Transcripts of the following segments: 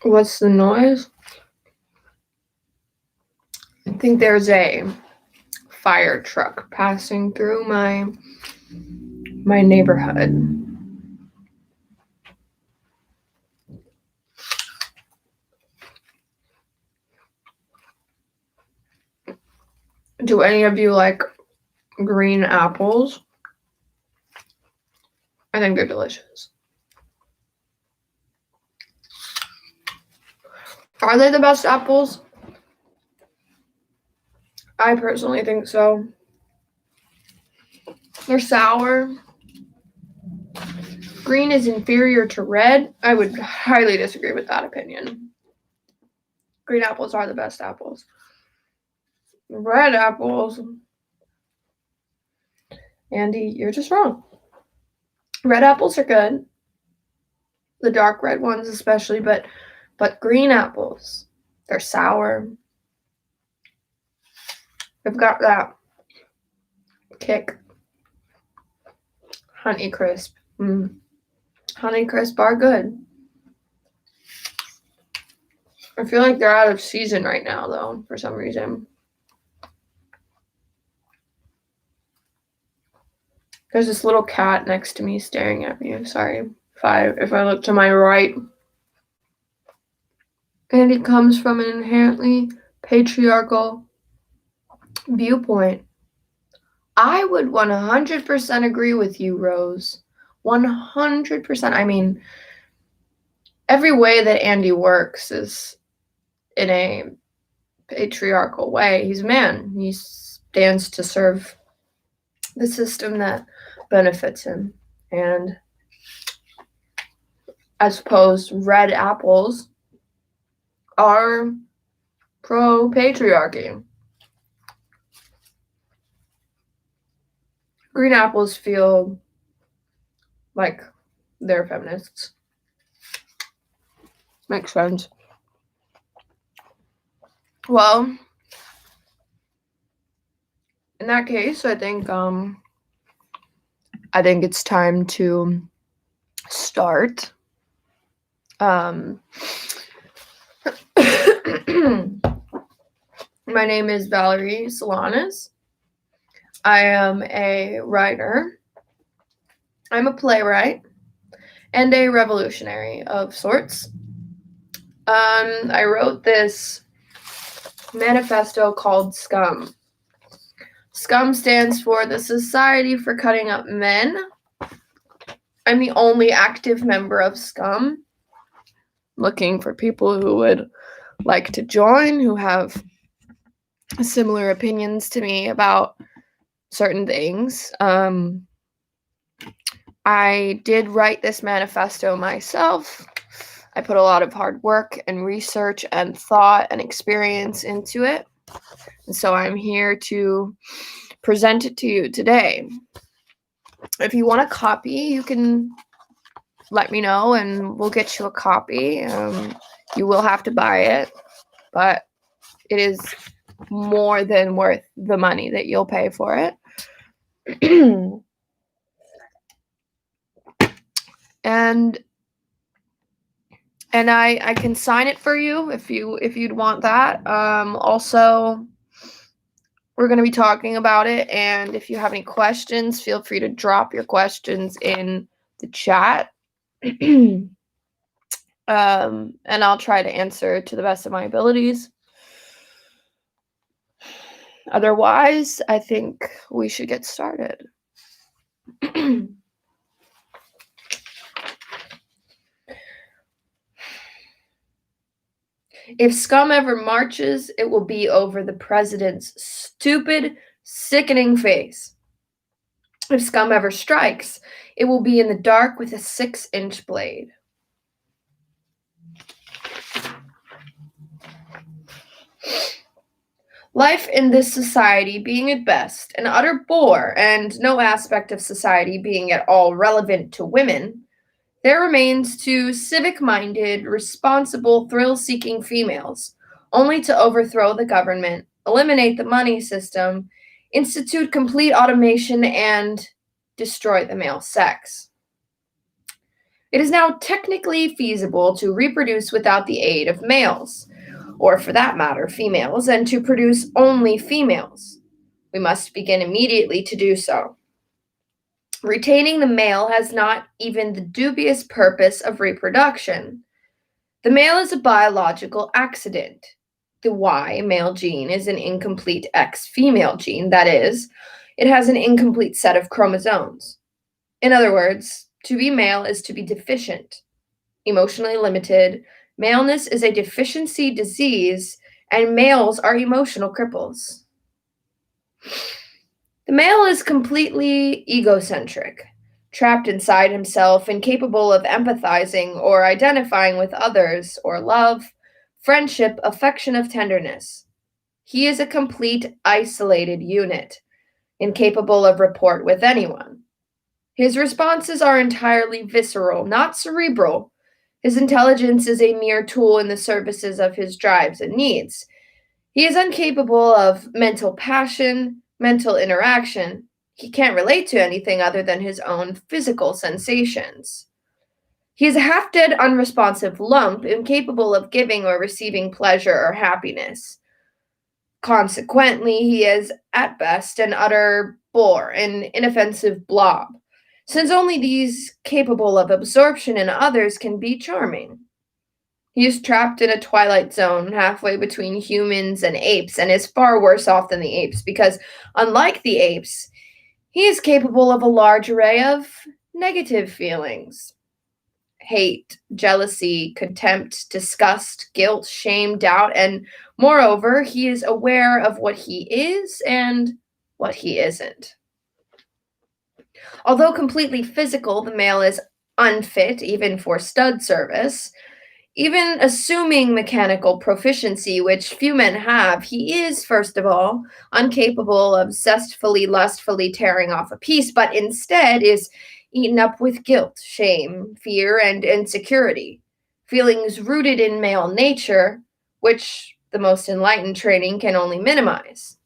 What's the noise? I think there's a fire truck passing through my neighborhood. Do any of you like green apples? I think they're delicious. Are they the best apples? I personally think so. They're sour. Green is inferior to red. I would highly disagree with that opinion. Green apples are the best apples. Red apples. Andy, you're just wrong. Red apples are good. The dark red ones especially, but green apples, they're sour. They've got that kick. Honeycrisp. Honeycrisp are good. I feel like they're out of season right now, though, for some reason. There's this little cat next to me staring at me. Sorry if I look to my right. And it comes from an inherently patriarchal viewpoint. I would 100% agree with you, Rose. 100%. I mean, every way that Andy works is in a patriarchal way. He's a man. He stands to serve the system that benefits him. And I suppose red apples are pro-patriarchy. Green apples feel like they're feminists. Makes sense. Well, in that case, I think it's time to start. My name is Valerie Solanas. I am a writer. I'm a playwright and a revolutionary of sorts. I wrote this manifesto called SCUM. SCUM stands for the Society for Cutting Up Men. I'm the only active member of SCUM. Looking for people who would like to join, who have similar opinions to me about certain things. I did write this manifesto myself. I put a lot of hard work and research and thought and experience into it. And so I'm here to present it to you today. If you want a copy, you can let me know and we'll get you a copy. You will have to buy it, but it is more than worth the money that you'll pay for it. And I can sign it for you if you'd want that. Also, we're going to be talking about it, and if you have any questions, feel free to drop your questions in the chat. And I'll try to answer to the best of my abilities. Otherwise, I think we should get started. If scum ever marches, it will be over the president's stupid, sickening face. If scum ever strikes, it will be in the dark with a 6-inch blade. Life in this society being at best an utter bore, and no aspect of society being at all relevant to women, there remains two civic minded, responsible, thrill seeking females, only to overthrow the government, eliminate the money system, institute complete automation, and destroy the male sex. It is now technically feasible to reproduce without the aid of males, or for that matter, females, and to produce only females. We must begin immediately to do so. Retaining the male has not even the dubious purpose of reproduction. The male is a biological accident. The Y male gene is an incomplete X female gene, that is, it has an incomplete set of chromosomes. In other words, to be male is to be deficient, emotionally limited. Maleness is a deficiency disease, and males are emotional cripples. The male is completely egocentric, trapped inside himself, incapable of empathizing or identifying with others, or love, friendship, affection, of tenderness. He is a complete isolated unit, incapable of rapport with anyone. His responses are entirely visceral, not cerebral. His intelligence is a mere tool in the services of his drives and needs. He is incapable of mental passion, mental interaction. He can't relate to anything other than his own physical sensations. He is a half dead, unresponsive lump, incapable of giving or receiving pleasure or happiness. Consequently, he is, at best, an utter bore, an inoffensive blob, since only these capable of absorption in others can be charming. He is trapped in a twilight zone halfway between humans and apes, and is far worse off than the apes because, unlike the apes, he is capable of a large array of negative feelings: hate, jealousy, contempt, disgust, guilt, shame, doubt, and moreover, he is aware of what he is and what he isn't. Although completely physical, the male is unfit even for stud service. Even assuming mechanical proficiency, which few men have, he is, first of all, incapable of zestfully, lustfully tearing off a piece, but instead is eaten up with guilt, shame, fear, and insecurity, feelings rooted in male nature, which the most enlightened training can only minimize.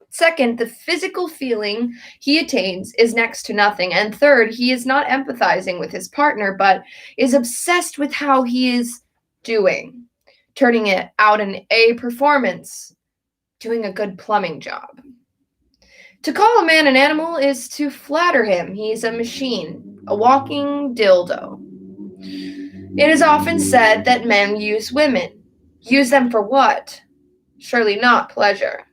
Second, the physical feeling he attains is next to nothing. And third, he is not empathizing with his partner, but is obsessed with how he is doing, turning it out an A performance, doing a good plumbing job. To call a man an animal is to flatter him. He's a machine, a walking dildo. It is often said that men use women. Use them for what? Surely not pleasure.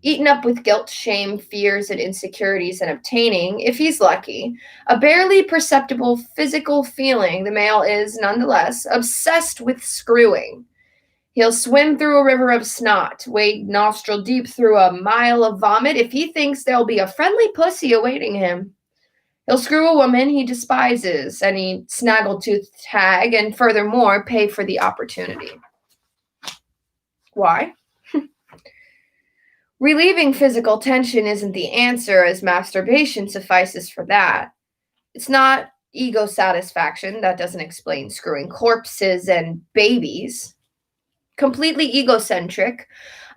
Eaten up with guilt, shame, fears, and insecurities, and obtaining, if he's lucky, a barely perceptible physical feeling, the male is, nonetheless, obsessed with screwing. He'll swim through a river of snot, wade nostril deep through a mile of vomit if he thinks there'll be a friendly pussy awaiting him. He'll screw a woman he despises, any snaggletooth hag, and furthermore, pay for the opportunity. Why? Relieving physical tension isn't the answer, as masturbation suffices for that. It's not ego satisfaction, that doesn't explain screwing corpses and babies. Completely egocentric,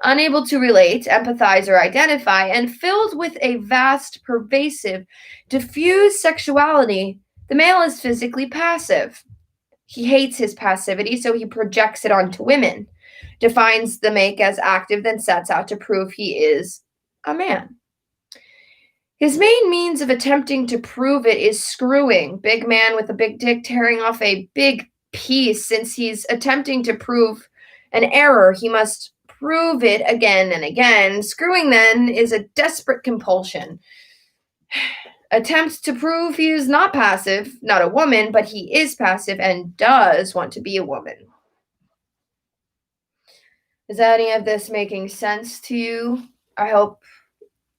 unable to relate, empathize, or identify, and filled with a vast, pervasive, diffuse sexuality, the male is physically passive. He hates his passivity, so he projects it onto women, defines the make as active, then sets out to prove he is a man. His main means of attempting to prove it is screwing. Big man with a big dick tearing off a big piece. Since he's attempting to prove an error, he must prove it again and again. Screwing, then, is a desperate compulsion. Attempts to prove he is not passive, not a woman, but he is passive and does want to be a woman. Is any of this making sense to you? I hope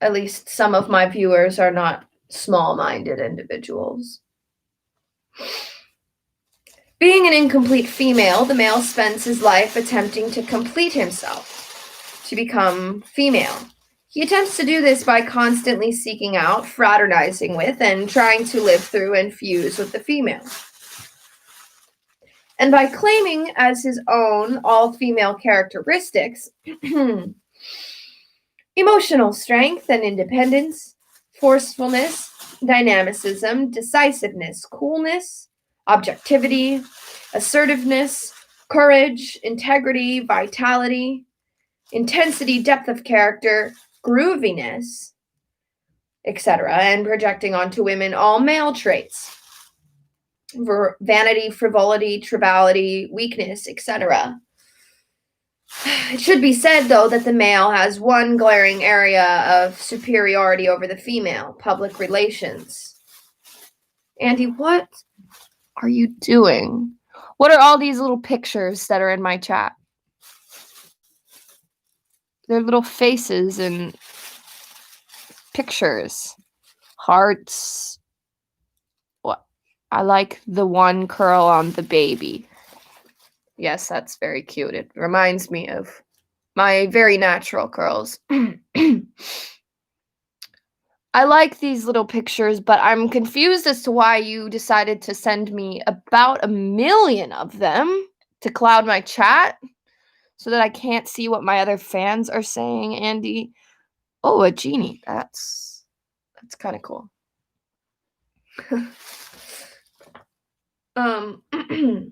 at least some of my viewers are not small-minded individuals. Being an incomplete female, the male spends his life attempting to complete himself, to become female. He attempts to do this by constantly seeking out, fraternizing with, and trying to live through and fuse with the female. And by claiming as his own all female characteristics, emotional strength and independence, forcefulness, dynamicism, decisiveness, coolness, objectivity, assertiveness, courage, integrity, vitality, intensity, depth of character, grooviness, etc., and projecting onto women all male traits. Vanity, frivolity, triviality, weakness, etc. It should be said, though, that the male has one glaring area of superiority over the female: public relations. Andy, what are you doing? What are all these little pictures that are in my chat? They're little faces and pictures. Hearts. What? I like the one curl on the baby. Yes, that's very cute. It reminds me of my very natural curls. I like these little pictures, but I'm confused as to why you decided to send me about 1 million of them to cloud my chat so that I can't see what my other fans are saying, Andy. Oh, a genie. That's kind of cool. The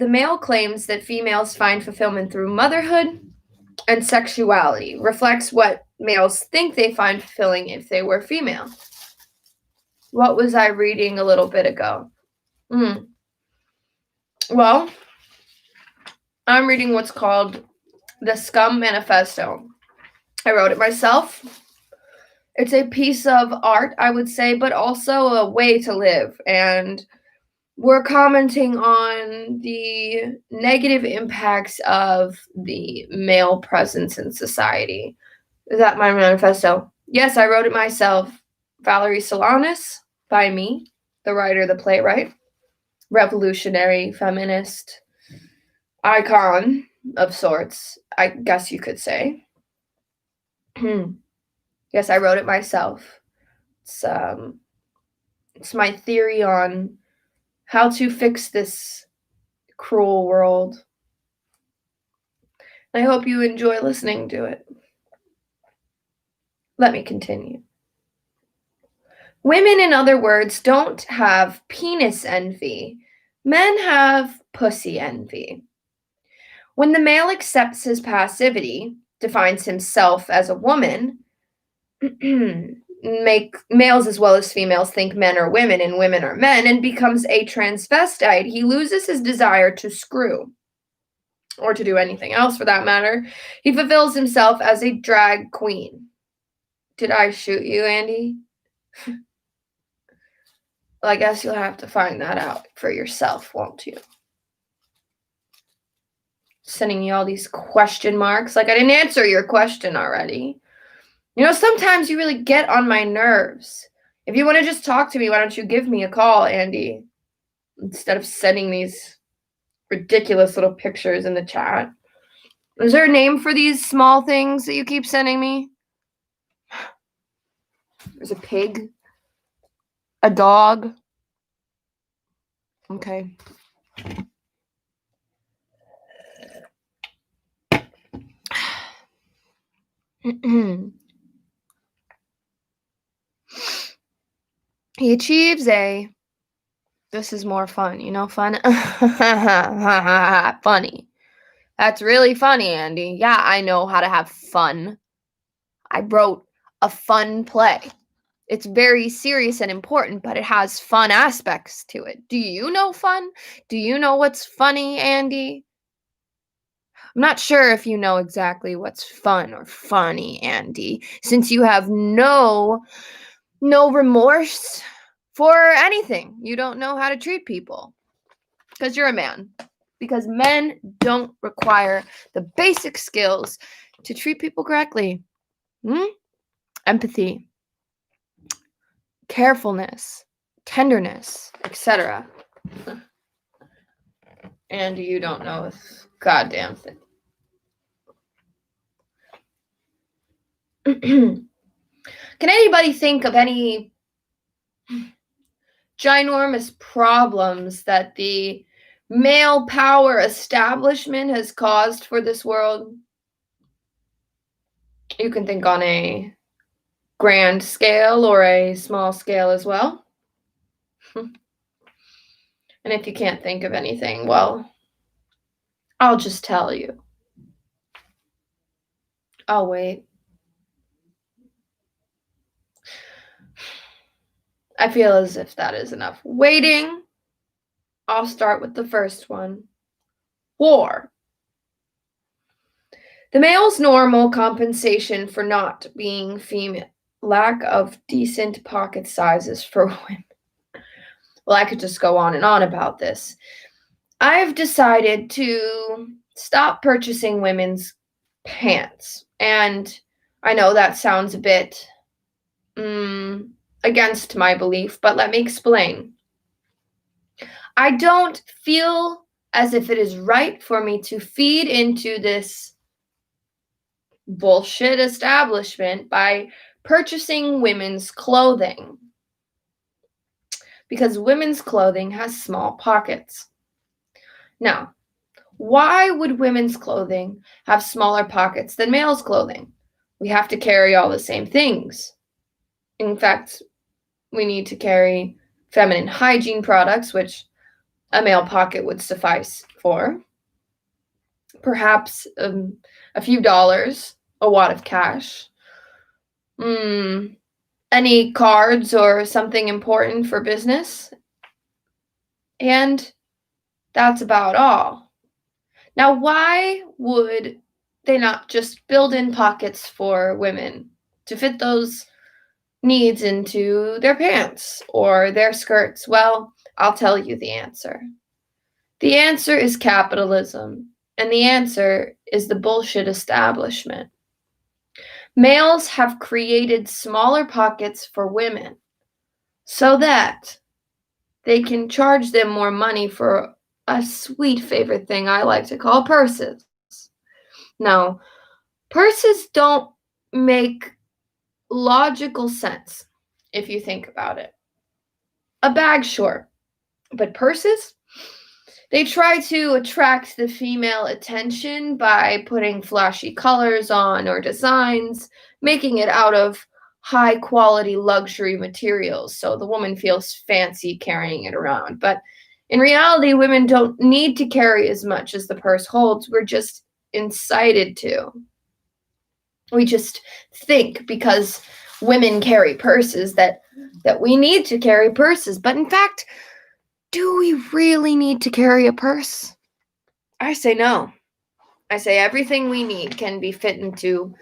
male claims that females find fulfillment through motherhood and sexuality, reflects what males think they find fulfilling if they were female. What was I reading a little bit ago? Well, I'm reading what's called the Scum Manifesto. I wrote it myself. It's a piece of art, I would say, but also a way to live. And we're commenting on the negative impacts of the male presence in society. Is that my manifesto? Yes, I wrote it myself. Valerie Solanas, by me, the writer, the playwright, revolutionary, feminist, icon of sorts, I guess you could say. Yes, I wrote it myself. It's my theory on how to fix this cruel world. I hope you enjoy listening to it. Let me continue. Women, in other words, don't have penis envy. Men have pussy envy. When the male accepts his passivity, defines himself as a woman, make males as well as females think men are women and women are men, and becomes a transvestite, he loses his desire to screw, or to do anything else for that matter. He fulfills himself as a drag queen. Did I shoot you, Andy? Well, I guess you'll have to find that out for yourself, won't you? Sending you all these question marks, like I didn't answer your question already. You know, sometimes you really get on my nerves. If you want to just talk to me, why don't you give me a call, Andy? Instead of sending these ridiculous little pictures in the chat. Is there a name for these small things that you keep sending me? There's a pig. A dog. Okay. He achieves a... This is more fun, you know, fun? Funny. That's really funny, Andy. Yeah, I know how to have fun. I wrote a fun play. It's very serious and important, but it has fun aspects to it. Do you know fun? Do you know what's funny, Andy? I'm not sure if you know exactly what's fun or funny, Andy, since you have no remorse for anything. You don't know how to treat people. because you're a man. Because men don't require the basic skills to treat people correctly. Empathy, carefulness, tenderness, etc. And you don't know a goddamn thing. Can anybody think of any ginormous problems that the male power establishment has caused for this world? You can think on a grand scale or a small scale as well. And if you can't think of anything, well, I'll just tell you. I'll wait. I feel as if that is enough waiting. I'll start with the first one. War. The male's normal compensation for not being female. Lack of decent pocket sizes for women. Well, I could just go on and on about this. I've decided to stop purchasing women's pants. And I know that sounds a bit against my belief, but let me explain. I don't feel as if it is right for me to feed into this bullshit establishment by purchasing women's clothing. Because women's clothing has small pockets. Now, why would women's clothing have smaller pockets than male's clothing? We have to carry all the same things. In fact, we need to carry feminine hygiene products, which a male pocket would suffice for. Perhaps a few dollars, a wad of cash. Any cards or something important for business. And that's about all. Now, why would they not just build in pockets for women to fit those needs into their pants or their skirts? Well, I'll tell you the answer. The answer is capitalism, and the answer is the bullshit establishment. Males have created smaller pockets for women so that they can charge them more money for a sweet favorite thing I like to call purses. Now, purses don't make logical sense if you think about it. A bag, sure, but purses? They try to attract the female attention by putting flashy colors on or designs, making it out of high-quality luxury materials, so the woman feels fancy carrying it around. But in reality, women don't need to carry as much as the purse holds. We're just incited to. We just think because women carry purses that we need to carry purses. But in fact, do we really need to carry a purse? I say no. I say everything we need can be fit into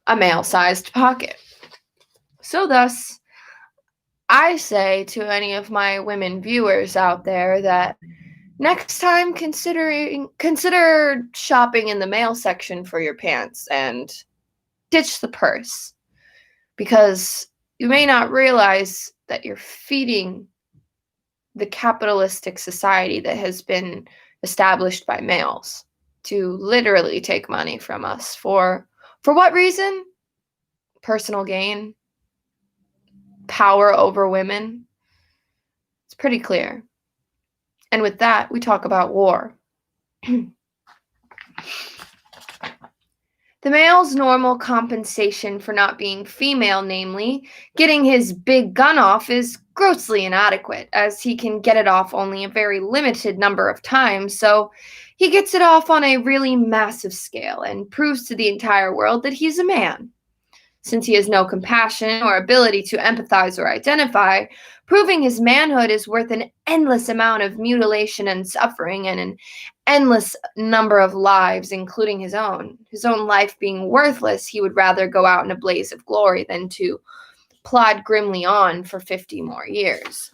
a male-sized pocket. So thus, I say to any of my women viewers out there that next time consider shopping in the male section for your pants and ditch the purse. Because you may not realize that you're feeding the capitalistic society that has been established by males to literally take money from us for what reason? Personal gain, power over women. It's pretty clear. And with that, we talk about war. The male's normal compensation for not being female, namely getting his big gun off, is grossly inadequate, as he can get it off only a very limited number of times, so he gets it off on a really massive scale and proves to the entire world that he's a man. Since he has no compassion or ability to empathize or identify, proving his manhood is worth an endless amount of mutilation and suffering and an endless number of lives, including his own. His own life being worthless, he would rather go out in a blaze of glory than to plod grimly on for 50 more years.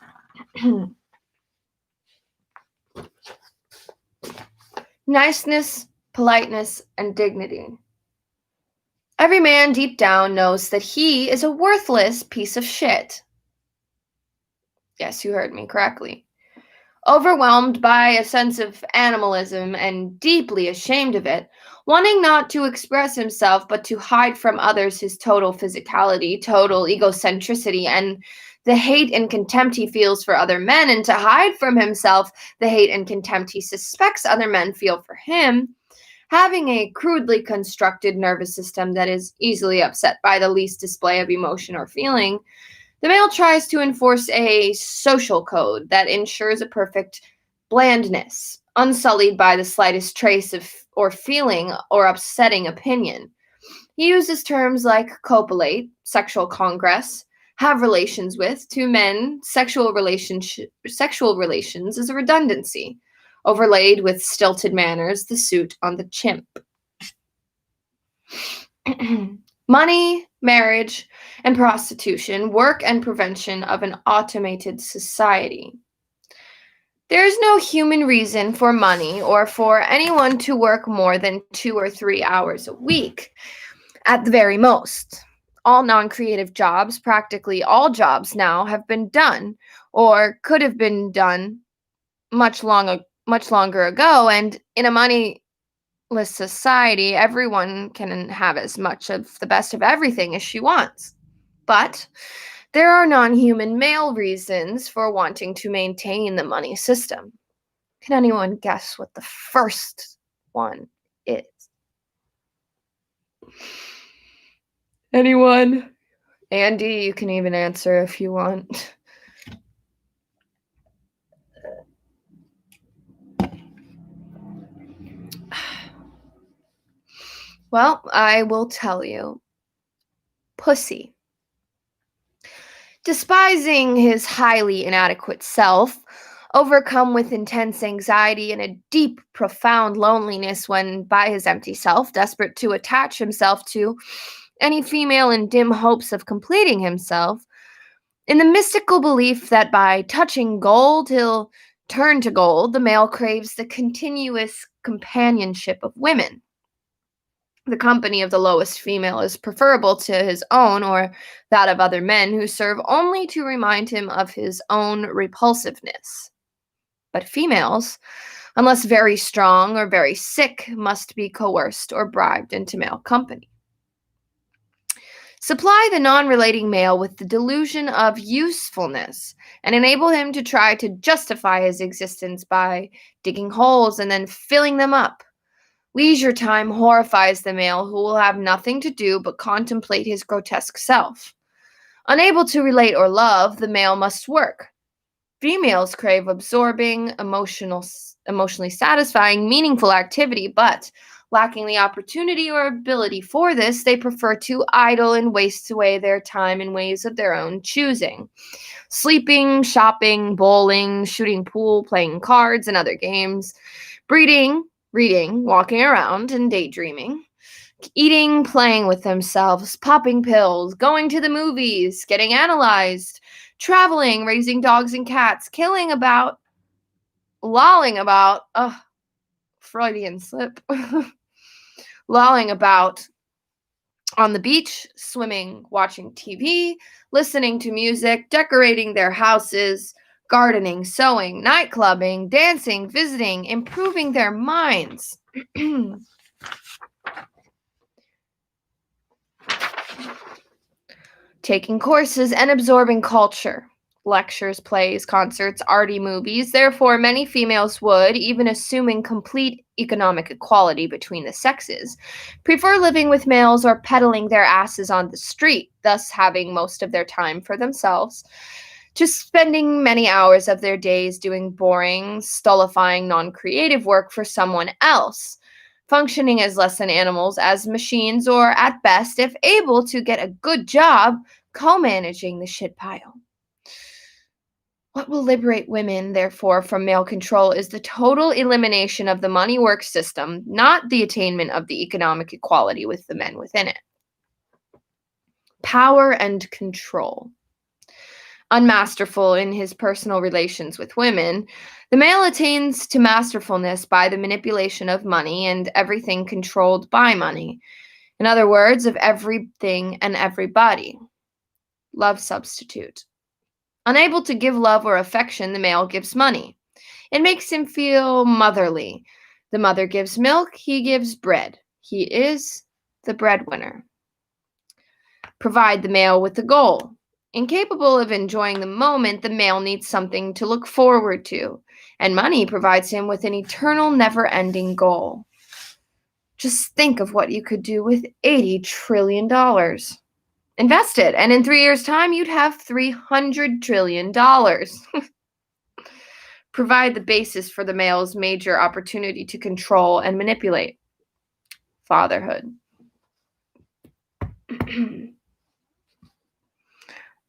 Niceness, politeness, and dignity. Every man deep down knows that he is a worthless piece of shit. Yes, you heard me correctly. Overwhelmed by a sense of animalism and deeply ashamed of it, wanting not to express himself but to hide from others his total physicality, total egocentricity, and the hate and contempt he feels for other men, and to hide from himself the hate and contempt he suspects other men feel for him, having a crudely constructed nervous system that is easily upset by the least display of emotion or feeling, the male tries to enforce a social code that ensures a perfect blandness, unsullied by the slightest trace of or feeling or upsetting opinion. He uses terms like copulate, sexual congress, have relations with, to men, sexual relations is a redundancy, overlaid with stilted manners, the suit on the chimp. Money, marriage, and prostitution, work and prevention of an automated society. There is no human reason for money or for anyone to work more than 2 or 3 hours a week, at the very most. All non creative jobs, practically all jobs now, have been done or could have been done much longer ago, and in a moneyless society, everyone can have as much of the best of everything as she wants. But there are non-human male reasons for wanting to maintain the money system. Can anyone guess what the first one is? Anyone? Andy, you can even answer if you want. Well, I will tell you. Pussy. Despising his highly inadequate self, overcome with intense anxiety and a deep, profound loneliness when by his empty self, desperate to attach himself to any female in dim hopes of completing himself, in the mystical belief that by touching gold he'll turn to gold, the male craves the continuous companionship of women. The company of the lowest female is preferable to his own or that of other men who serve only to remind him of his own repulsiveness. But females, unless very strong or very sick, must be coerced or bribed into male company. Supply the non-relating male with the delusion of usefulness and enable him to try to justify his existence by digging holes and then filling them up. Leisure time horrifies the male, who will have nothing to do but contemplate his grotesque self. Unable to relate or love, the male must work. Females crave absorbing, emotionally satisfying, meaningful activity, but lacking the opportunity or ability for this, they prefer to idle and waste away their time in ways of their own choosing. Sleeping, shopping, bowling, shooting pool, playing cards and other games, reading, walking around and daydreaming, eating, playing with themselves, popping pills, going to the movies, getting analyzed, traveling, raising dogs and cats, lolling about, Freudian slip, lolling about on the beach, swimming, watching TV, listening to music, decorating their houses, gardening, sewing, nightclubbing, dancing, visiting, improving their minds. Taking courses and absorbing culture. Lectures, plays, concerts, arty movies. Therefore, many females would, even assuming complete economic equality between the sexes, prefer living with males or peddling their asses on the street, thus having most of their time for themselves, to spending many hours of their days doing boring, stultifying, non-creative work for someone else, functioning as less than animals, as machines, or at best, if able, to get a good job, co-managing the shit pile. What will liberate women, therefore, from male control is the total elimination of the money work system, not the attainment of the economic equality with the men within it. Power and control. Unmasterful in his personal relations with women, the male attains to masterfulness by the manipulation of money and everything controlled by money. In other words, of everything and everybody. Love substitute. Unable to give love or affection, the male gives money. It makes him feel motherly. The mother gives milk, he gives bread. He is the breadwinner. Provide the male with the goal. Incapable of enjoying the moment, the male needs something to look forward to, and money provides him with an eternal, never-ending goal. Just think of what you could do with $80 trillion. Invest it, and in 3 years' time, you'd have $300 trillion. Provide the basis for the male's major opportunity to control and manipulate. Fatherhood.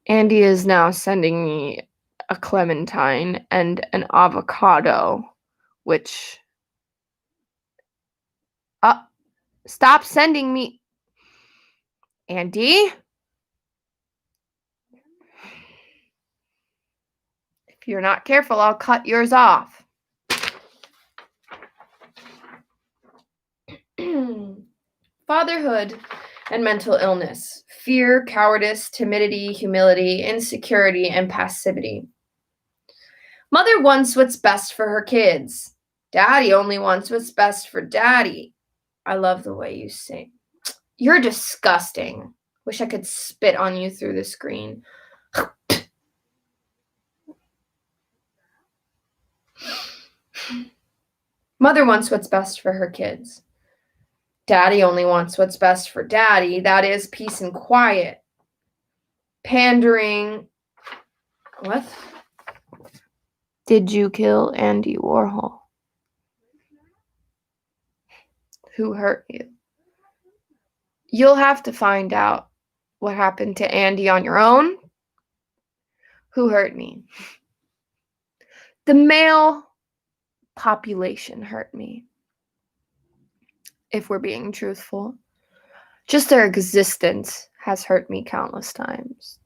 Andy is now sending me a clementine and an avocado, which... stop sending me... Andy? If you're not careful, I'll cut yours off. Fatherhood and mental illness. Fear, cowardice, timidity, humility, insecurity, and passivity. Mother wants what's best for her kids. Daddy only wants what's best for daddy. I love the way you sing. You're disgusting. Wish I could spit on you through the screen. Mother wants what's best for her kids. Daddy only wants what's best for daddy. That is peace and quiet. Pandering. What? Did you kill Andy Warhol? Who hurt you? You'll have to find out what happened to Andy on your own. Who hurt me? The male population hurt me. If we're being truthful. Just their existence has hurt me countless times.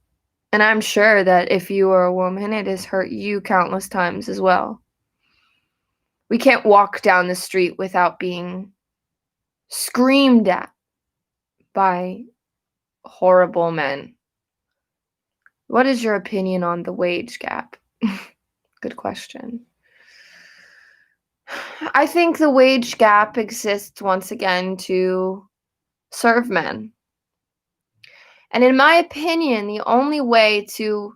And I'm sure that if you are a woman, it has hurt you countless times as well. We can't walk down the street without being screamed at by horrible men. What is your opinion on the wage gap? Good question. I think the wage gap exists once again to serve men. And in my opinion, the only way to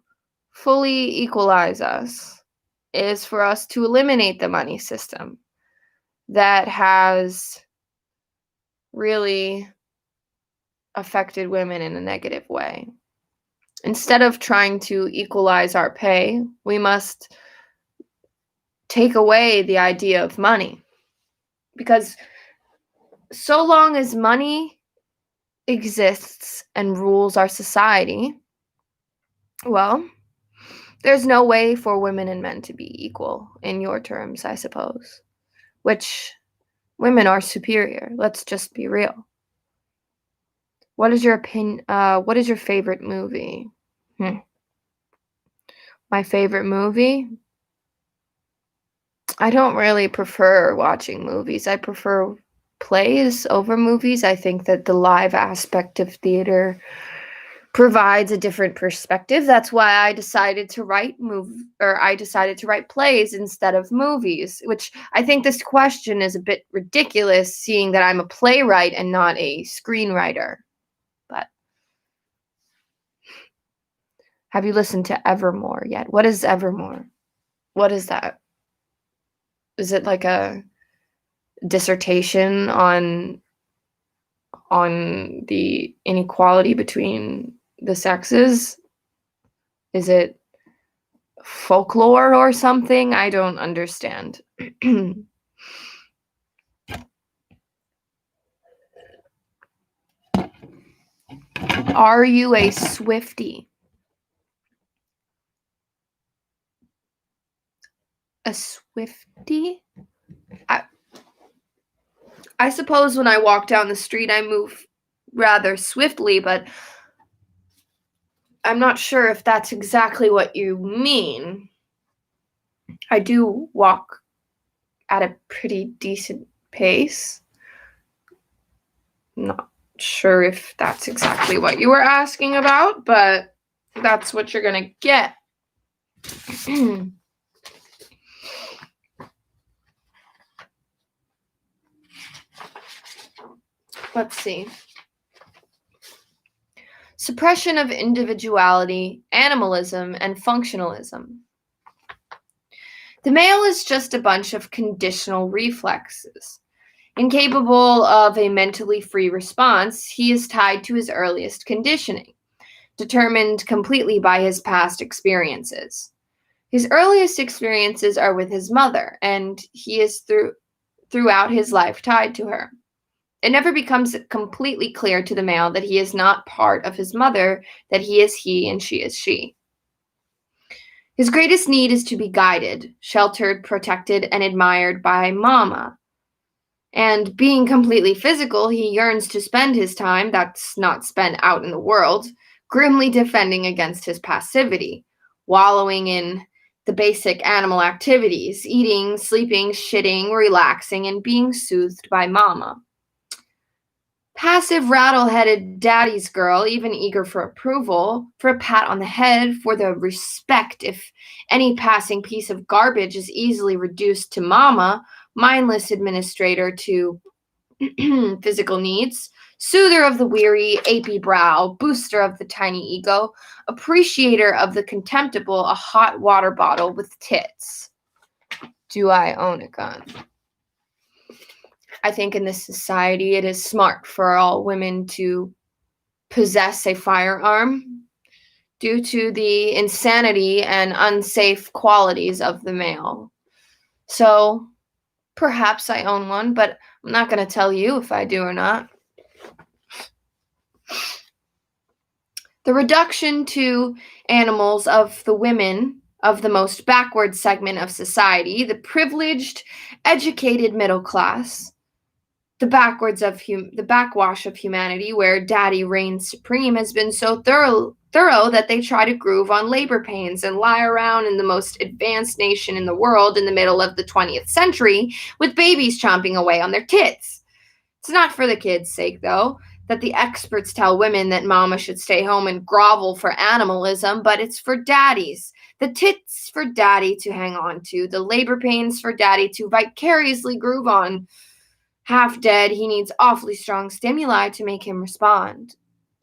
fully equalize us is for us to eliminate the money system that has really affected women in a negative way. Instead of trying to equalize our pay, we must take away the idea of money. Because so long as money exists and rules our society, well, there's no way for women and men to be equal in your terms, I suppose. Which women are superior. Let's just be real. What is your opinion? What is your favorite movie? My favorite movie? I don't really prefer watching movies. I prefer plays over movies. I think that the live aspect of theater provides a different perspective. That's why I decided to write plays instead of movies, which I think this question is a bit ridiculous, seeing that I'm a playwright and not a screenwriter. But have you listened to Evermore yet? What is Evermore? What is that? Is it like a dissertation on the inequality between the sexes? Is it folklore or something? I don't understand. Are you a Swiftie? A Swiftie? I suppose when I walk down the street, I move rather swiftly, but I'm not sure if that's exactly what you mean. I do walk at a pretty decent pace. Not sure if that's exactly what you were asking about, but that's what you're gonna get. Let's see. Suppression of individuality, animalism, and functionalism. The male is just a bunch of conditional reflexes. Incapable of a mentally free response, he is tied to his earliest conditioning, determined completely by his past experiences. His earliest experiences are with his mother, and he is throughout his life tied to her. It never becomes completely clear to the male that he is not part of his mother, that he is he and she is she. His greatest need is to be guided, sheltered, protected, and admired by mama. And being completely physical, he yearns to spend his time, that's not spent out in the world, grimly defending against his passivity, wallowing in the basic animal activities, eating, sleeping, shitting, relaxing, and being soothed by mama. Passive, rattle-headed daddy's girl, even eager for approval, for a pat on the head, for the respect if any passing piece of garbage is easily reduced to mama, mindless administrator to physical needs, soother of the weary, apey brow, booster of the tiny ego, appreciator of the contemptible, a hot water bottle with tits. Do I own a gun? I think in this society it is smart for all women to possess a firearm due to the insanity and unsafe qualities of the male. So perhaps I own one, but I'm not going to tell you if I do or not. The reduction to animals of the women of the most backward segment of society, the privileged, educated middle class, the backwash of humanity, where daddy reigns supreme, has been so thorough that they try to groove on labor pains and lie around in the most advanced nation in the world in the middle of the 20th century with babies chomping away on their tits. It's not for the kids' sake, though, that the experts tell women that mama should stay home and grovel for animalism, but it's for daddies. The tits for daddy to hang on to, the labor pains for daddy to vicariously groove on. Half dead, he needs awfully strong stimuli to make him respond.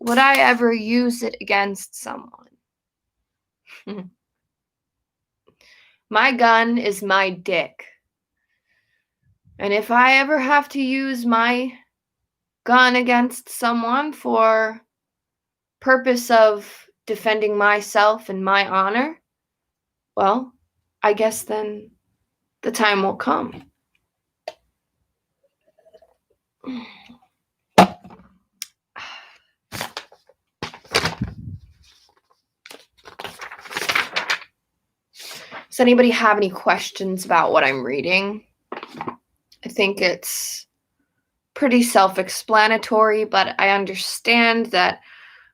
Would I ever use it against someone? My gun is my dick. And if I ever have to use my gun against someone for purpose of defending myself and my honor, well, I guess then the time will come. Does anybody have any questions about what I'm reading? I think it's pretty self-explanatory, but I understand that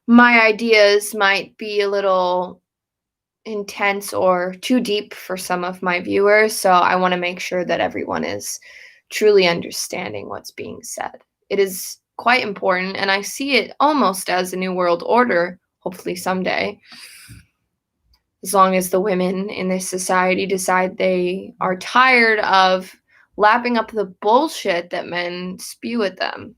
my ideas might be a little intense or too deep for some of my viewers, so I want to make sure that everyone is truly understanding what's being said. It is quite important, and I see it almost as a new world order, hopefully someday, as long as the women in this society decide they are tired of lapping up the bullshit that men spew at them.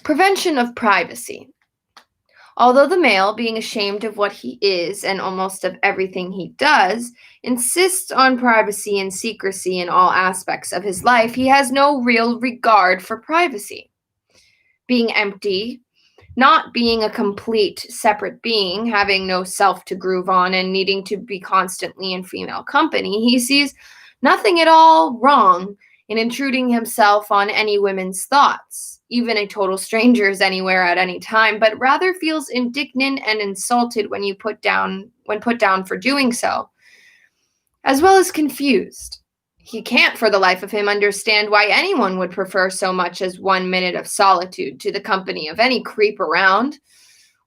Prevention of privacy. Although the male, being ashamed of what he is and almost of everything he does, insists on privacy and secrecy in all aspects of his life, he has no real regard for privacy. Being empty, not being a complete separate being, having no self to groove on and needing to be constantly in female company, he sees nothing at all wrong in intruding himself on any women's thoughts, even a total stranger's anywhere at any time, but rather feels indignant and insulted when put down for doing so, as well as confused. He can't for the life of him understand why anyone would prefer so much as 1 minute of solitude to the company of any creep around.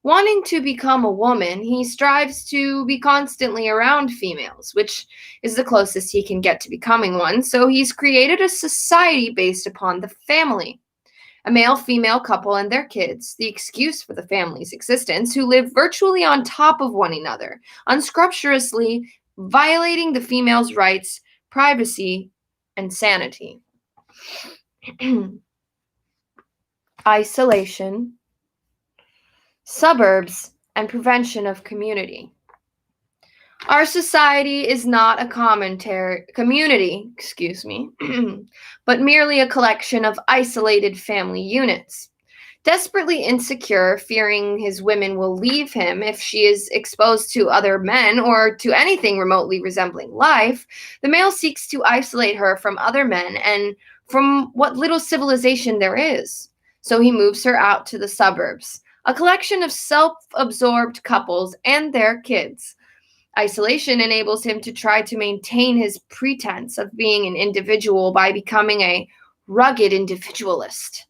Wanting to become a woman, he strives to be constantly around females, which is the closest he can get to becoming one, so he's created a society based upon the family. A male female couple and their kids, the excuse for the family's existence, who live virtually on top of one another, unscrupulously violating the female's rights, privacy, and sanity. Isolation, suburbs, and prevention of community. Our society is not a community, but merely a collection of isolated family units. Desperately insecure, fearing his women will leave him if she is exposed to other men or to anything remotely resembling life, the male seeks to isolate her from other men and from what little civilization there is. So he moves her out to the suburbs, a collection of self-absorbed couples and their kids. Isolation enables him to try to maintain his pretense of being an individual by becoming a rugged individualist,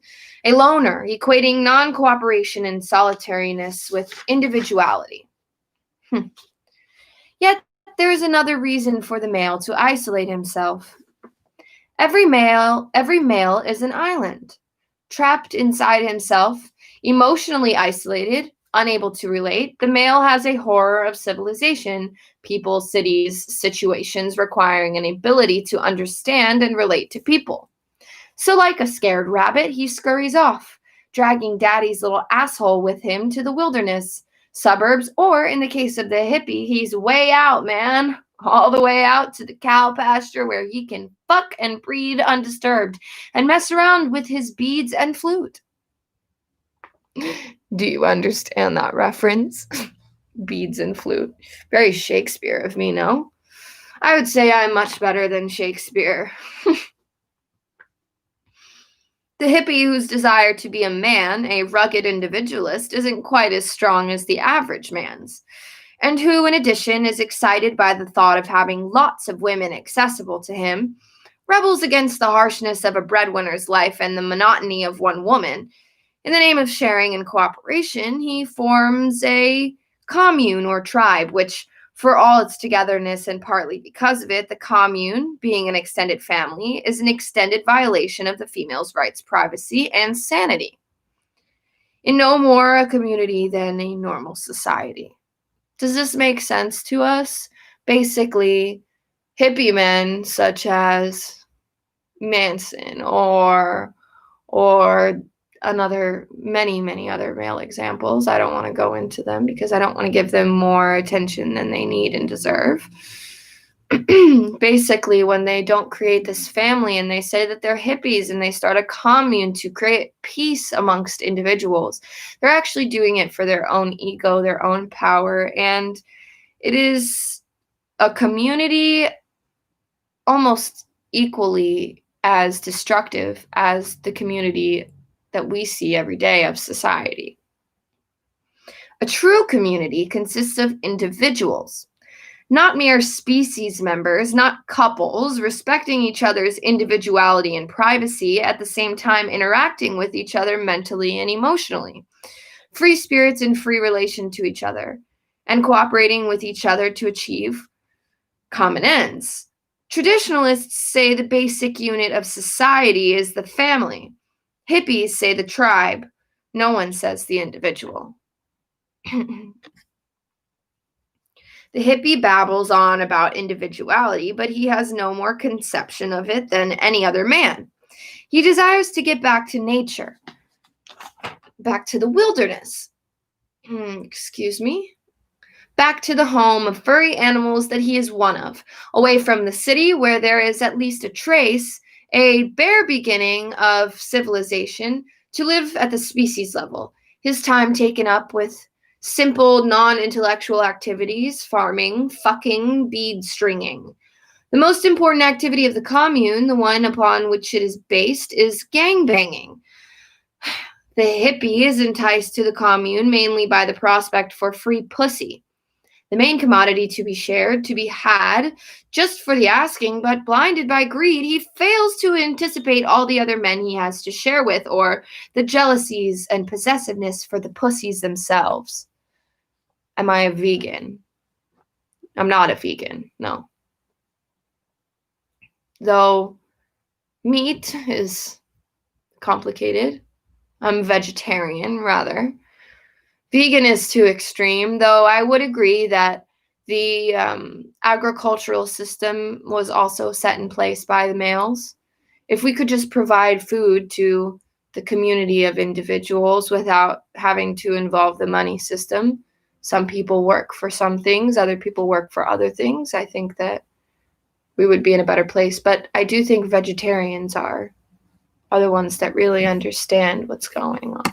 a loner, equating non-cooperation and solitariness with individuality. Yet there is another reason for the male to isolate himself. Every male is an island, trapped inside himself, emotionally isolated, unable to relate. The male has a horror of civilization, people, cities, situations requiring an ability to understand and relate to people. So like a scared rabbit, he scurries off, dragging daddy's little asshole with him to the wilderness, suburbs, or in the case of the hippie, he's way out, man. All the way out to the cow pasture where he can fuck and breed undisturbed and mess around with his beads and flute. Do you understand that reference? Beads and flute. Very Shakespeare of me, no? I would say I'm much better than Shakespeare. The hippie whose desire to be a man, a rugged individualist, isn't quite as strong as the average man's, and who, in addition, is excited by the thought of having lots of women accessible to him, rebels against the harshness of a breadwinner's life and the monotony of one woman. In the name of sharing and cooperation, he forms a commune or tribe, which, for all its togetherness and partly because of it, the commune, being an extended family, is an extended violation of the female's rights, privacy, and sanity. In no more a community than a normal society. Does this make sense to us? Basically, hippie men such as Manson or many other male examples. I don't want to go into them because I don't want to give them more attention than they need and deserve. Basically, when they don't create this family and they say that they're hippies and they start a commune to create peace amongst individuals, they're actually doing it for their own ego, their own power, and it is a community almost equally as destructive as the community that we see every day of society. A true community consists of individuals, not mere species members, not couples, respecting each other's individuality and privacy, at the same time interacting with each other mentally and emotionally, free spirits in free relation to each other, and cooperating with each other to achieve common ends. Traditionalists say the basic unit of society is the family. Hippies say the tribe. No one says the individual. The hippie babbles on about individuality, but he has no more conception of it than any other man. He desires to get back to nature, back to the wilderness. Back to the home of furry animals that he is one of, away from the city where there is at least a trace, a bare beginning of civilization, to live at the species level, his time taken up with simple, non-intellectual activities, farming, fucking, bead stringing. The most important activity of the commune, the one upon which it is based, is gangbanging. The hippie is enticed to the commune mainly by the prospect for free pussy. The main commodity to be shared, to be had, just for the asking, but blinded by greed, he fails to anticipate all the other men he has to share with, or the jealousies and possessiveness for the pussies themselves. Am I a vegan? I'm not a vegan, no. Though meat is complicated. I'm vegetarian, rather. Vegan is too extreme, though I would agree that the agricultural system was also set in place by the males. If we could just provide food to the community of individuals without having to involve the money system, some people work for some things, other people work for other things, I think that we would be in a better place. But I do think vegetarians are the ones that really understand what's going on.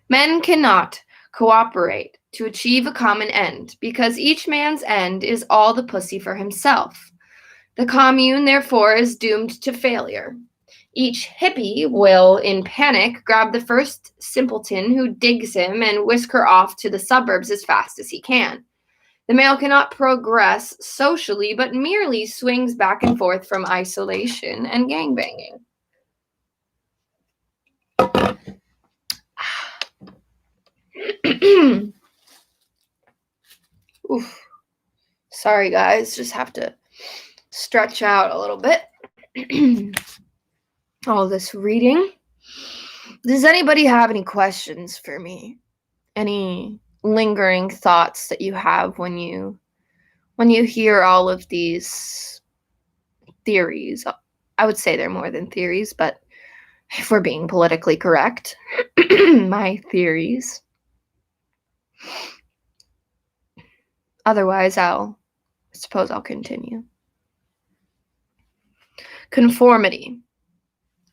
Men cannot cooperate to achieve a common end, because each man's end is all the pussy for himself. The commune, therefore, is doomed to failure. Each hippie will, in panic, grab the first simpleton who digs him and whisk her off to the suburbs as fast as he can. The male cannot progress socially, but merely swings back and forth from isolation and gangbanging. Oof. Sorry, guys. Just have to stretch out a little bit. All this reading. Does anybody have any questions for me? Any lingering thoughts that you have when you hear all of these theories? I would say they're more than theories, but if we're being politically correct, my theories. Otherwise, I suppose I'll continue. Conformity.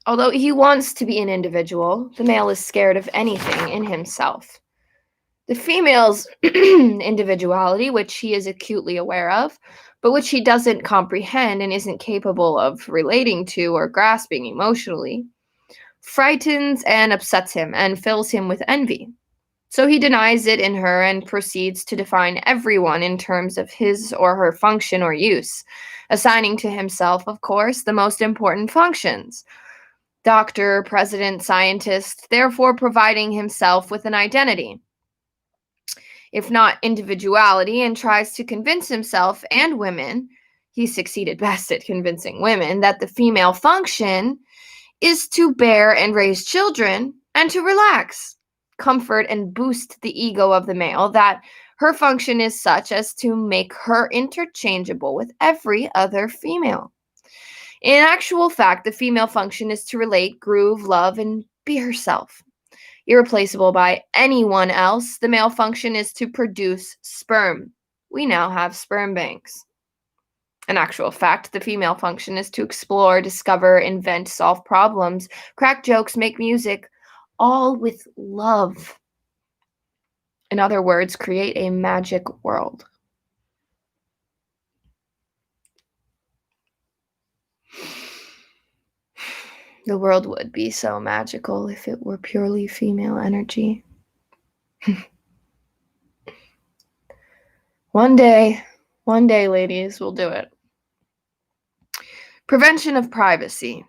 Although he wants to be an individual, the male is scared of anything in himself. The female's individuality, which he is acutely aware of, but which he doesn't comprehend and isn't capable of relating to or grasping emotionally, frightens and upsets him and fills him with envy. So he denies it in her and proceeds to define everyone in terms of his or her function or use, assigning to himself, of course, the most important functions. Doctor, president, scientist, therefore providing himself with an identity, if not individuality, and tries to convince himself and women, he succeeded best at convincing women, that the female function is to bear and raise children and to relax, comfort, and boost the ego of the male, that her function is such as to make her interchangeable with every other female. In actual fact, the female function is to relate, groove, love, and be herself. Irreplaceable by anyone else, the male function is to produce sperm. We now have sperm banks. In actual fact, the female function is to explore, discover, invent, solve problems, crack jokes, make music, all with love. In other words, create a magic world. The world would be so magical if it were purely female energy. One day, ladies, we'll do it. Prevention of privacy.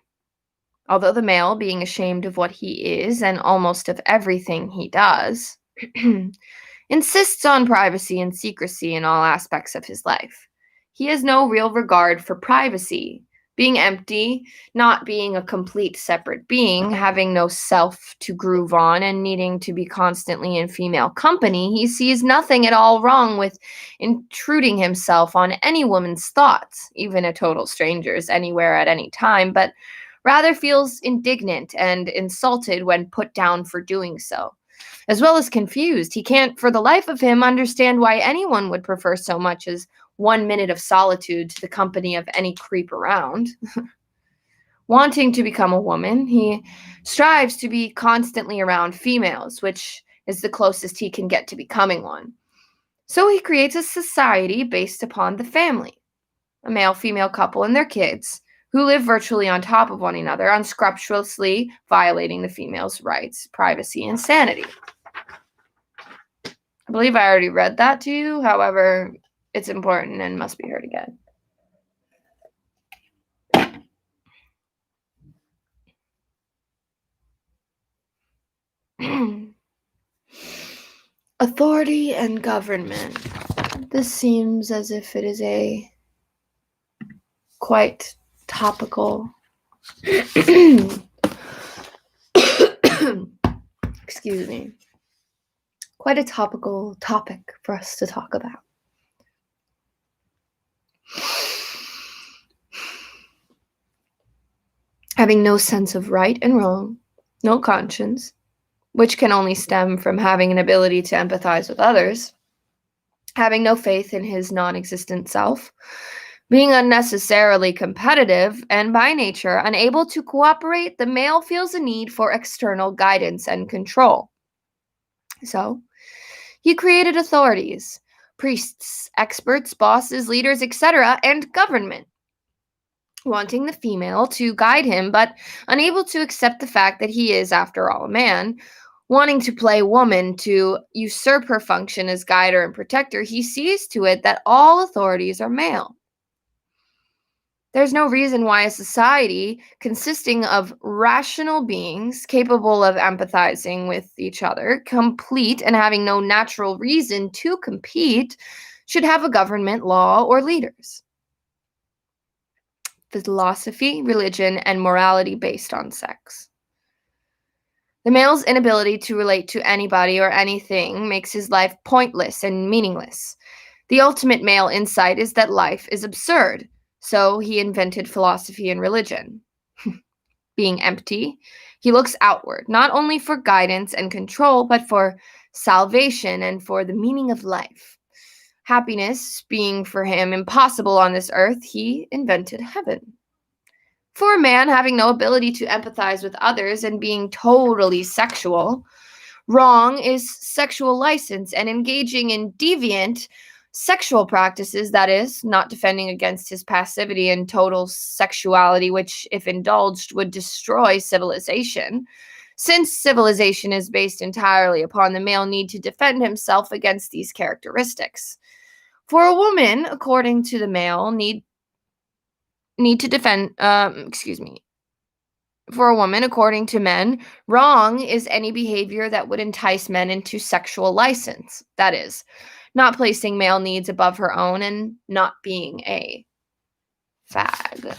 Although the male, being ashamed of what he is and almost of everything he does, insists on privacy and secrecy in all aspects of his life. He has no real regard for privacy. Being empty, not being a complete separate being, having no self to groove on, and needing to be constantly in female company, he sees nothing at all wrong with intruding himself on any woman's thoughts, even a total stranger's, anywhere at any time, but rather feels indignant and insulted when put down for doing so. As well as confused, he can't for the life of him understand why anyone would prefer so much as 1 minute of solitude to the company of any creep around. Wanting to become a woman, he strives to be constantly around females, which is the closest he can get to becoming one. So he creates a society based upon the family, a male-female couple and their kids, who live virtually on top of one another, unscrupulously violating the female's rights, privacy, and sanity. I believe I already read that to you. However, it's important and must be heard again. Authority and government. This seems as if it is a quite topical excuse me, quite a topical topic for us to talk about. Having no sense of right and wrong, no conscience, which can only stem from having an ability to empathize with others, having no faith in his non-existent self, being unnecessarily competitive, and by nature unable to cooperate, the male feels a need for external guidance and control. So, he created authorities, priests, experts, bosses, leaders, etc., and government, wanting the female to guide him, but unable to accept the fact that he is, after all, a man. Wanting to play woman to usurp her function as guider and protector, he sees to it that all authorities are male. There's no reason why a society consisting of rational beings capable of empathizing with each other, complete and having no natural reason to compete, should have a government, law, or leaders. Philosophy, religion, and morality based on sex. The male's inability to relate to anybody or anything makes his life pointless and meaningless. The ultimate male insight is that life is absurd, so he invented philosophy and religion. Being empty, he looks outward, not only for guidance and control, but for salvation and for the meaning of life. Happiness being for him impossible on this earth, he invented heaven. For a man having no ability to empathize with others and being totally sexual, wrong is sexual license and engaging in deviant sexual practices, that is, not defending against his passivity and total sexuality, which, if indulged, would destroy civilization, since civilization is based entirely upon the male need to defend himself against these characteristics. For a woman, according to the male, need to defend, For a woman, according to men, wrong is any behavior that would entice men into sexual license. That is, not placing male needs above her own and not being a fag.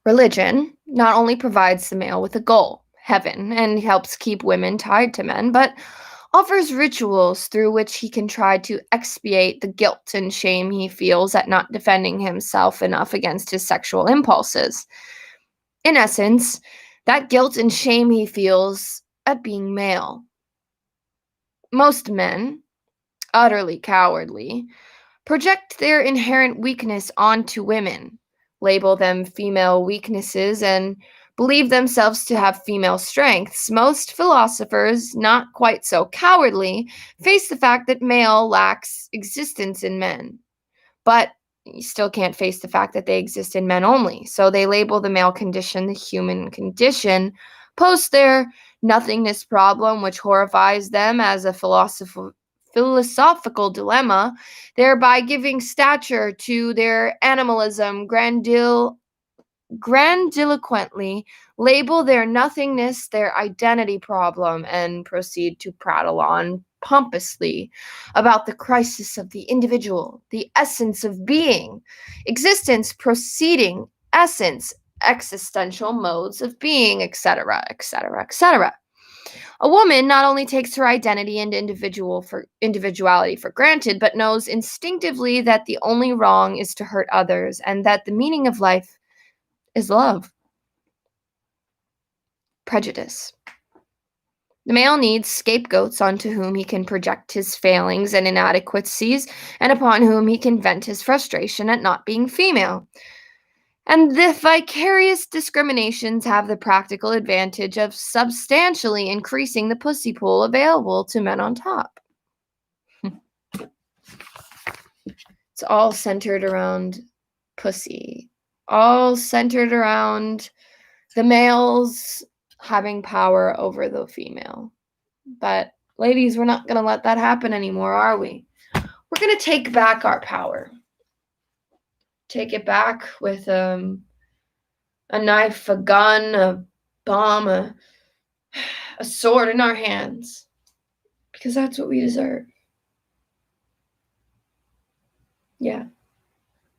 Religion not only provides the male with a goal, heaven, and helps keep women tied to men, but offers rituals through which he can try to expiate the guilt and shame he feels at not defending himself enough against his sexual impulses. In essence, that guilt and shame he feels at being male. Most men, utterly cowardly, project their inherent weakness onto women, label them female weaknesses, and believe themselves to have female strengths. Most philosophers, not quite so cowardly, face the fact that male lacks existence in men. But you still can't face the fact that they exist in men only. So they label the male condition the human condition, post their nothingness problem, which horrifies them as a philosophical dilemma, thereby giving stature to their animalism, grandiloquently label their nothingness their identity problem, and proceed to prattle on pompously about the crisis of the individual, the essence of being, existence proceeding, essence, existential modes of being, etc., etc., etc. A woman not only takes her identity and individuality for granted, but knows instinctively that the only wrong is to hurt others, and that the meaning of life is love. Prejudice. The male needs scapegoats onto whom he can project his failings and inadequacies, and upon whom he can vent his frustration at not being female. And the vicarious discriminations have the practical advantage of substantially increasing the pussy pool available to men on top. It's all centered around pussy, all centered around the males having power over the female. But ladies, we're not going to let that happen anymore, are we? We're going to take back our power. Take it back with a knife, a gun, a bomb, a sword in our hands. Because that's what we deserve. Yeah.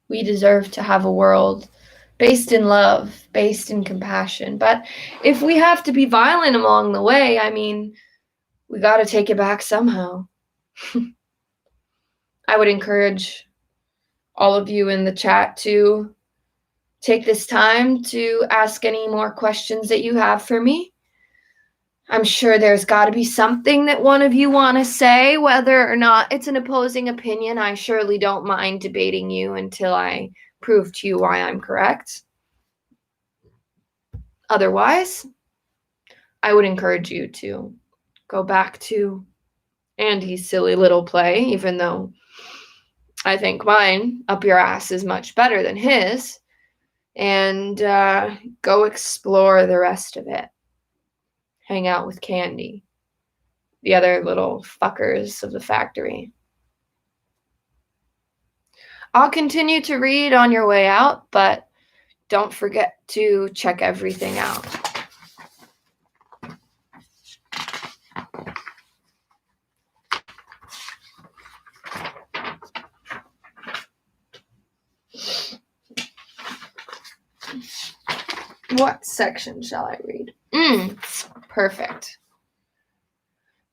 We deserve to have a world based in love, based in compassion. But if we have to be violent along the way, I mean, we got to take it back somehow. I would encourage all of you in the chat to take this time to ask any more questions that you have for me. I'm sure there's got to be something that one of you want to say, whether or not it's an opposing opinion. I surely don't mind debating you until I prove to you why I'm correct. Otherwise, I would encourage you to go back to Andy's silly little play, even though I think mine, Up Your Ass, is much better than his, and go explore the rest of it. Hang out with Candy, the other little fuckers of the factory. I'll continue to read on your way out, but don't forget to check everything out. What section shall I read? Perfect.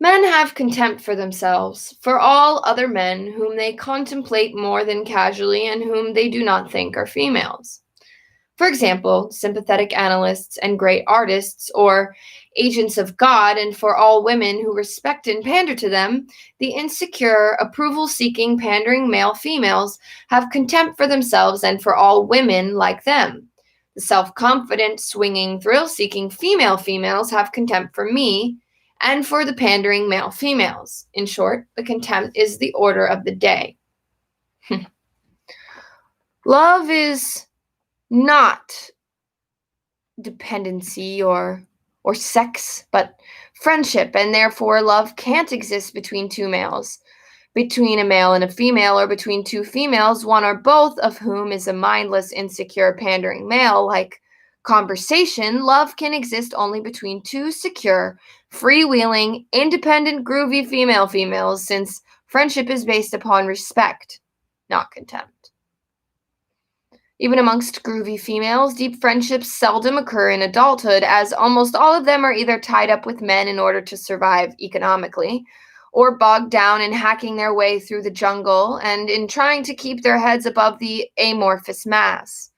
Men have contempt for themselves, for all other men whom they contemplate more than casually and whom they do not think are females. For example, sympathetic analysts and great artists, or agents of God, and for all women who respect and pander to them, the insecure, approval-seeking, pandering male females have contempt for themselves and for all women like them. The self-confident, swinging, thrill-seeking females have contempt for me and for the pandering male females. In short, the contempt is the order of the day. Love is not dependency or sex, but friendship, and therefore love can't exist between two males, between a male and a female, or between two females, one or both of whom is a mindless, insecure, pandering male. Like conversation, love can exist only between two secure, freewheeling, independent, groovy females, since friendship is based upon respect, not contempt. Even amongst groovy females, deep friendships seldom occur in adulthood, as almost all of them are either tied up with men in order to survive economically, or bogged down in hacking their way through the jungle and in trying to keep their heads above the amorphous mass.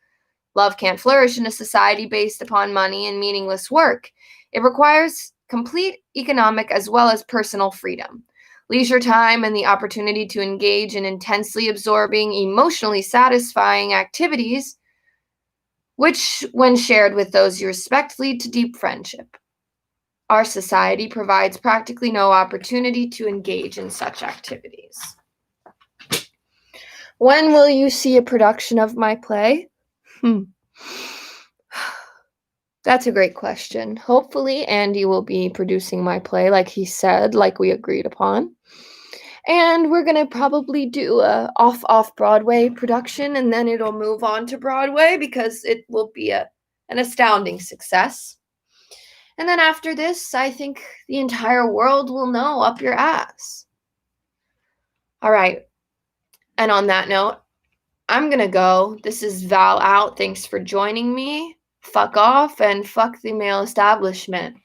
Love can't flourish in a society based upon money and meaningless work. It requires complete economic as well as personal freedom, leisure time, and the opportunity to engage in intensely absorbing, emotionally satisfying activities, which, when shared with those you respect, lead to deep friendship. Our society provides practically no opportunity to engage in such activities. When will you see a production of my play? That's a great question. Hopefully, Andy will be producing my play, like he said, like we agreed upon. And we're going to probably do a off-Broadway production, and then it'll move on to Broadway because it will be an astounding success. And then after this, I think the entire world will know Up Your Ass. All right. And on that note, I'm going to go. This is Val out. Thanks for joining me. Fuck off and fuck the male establishment.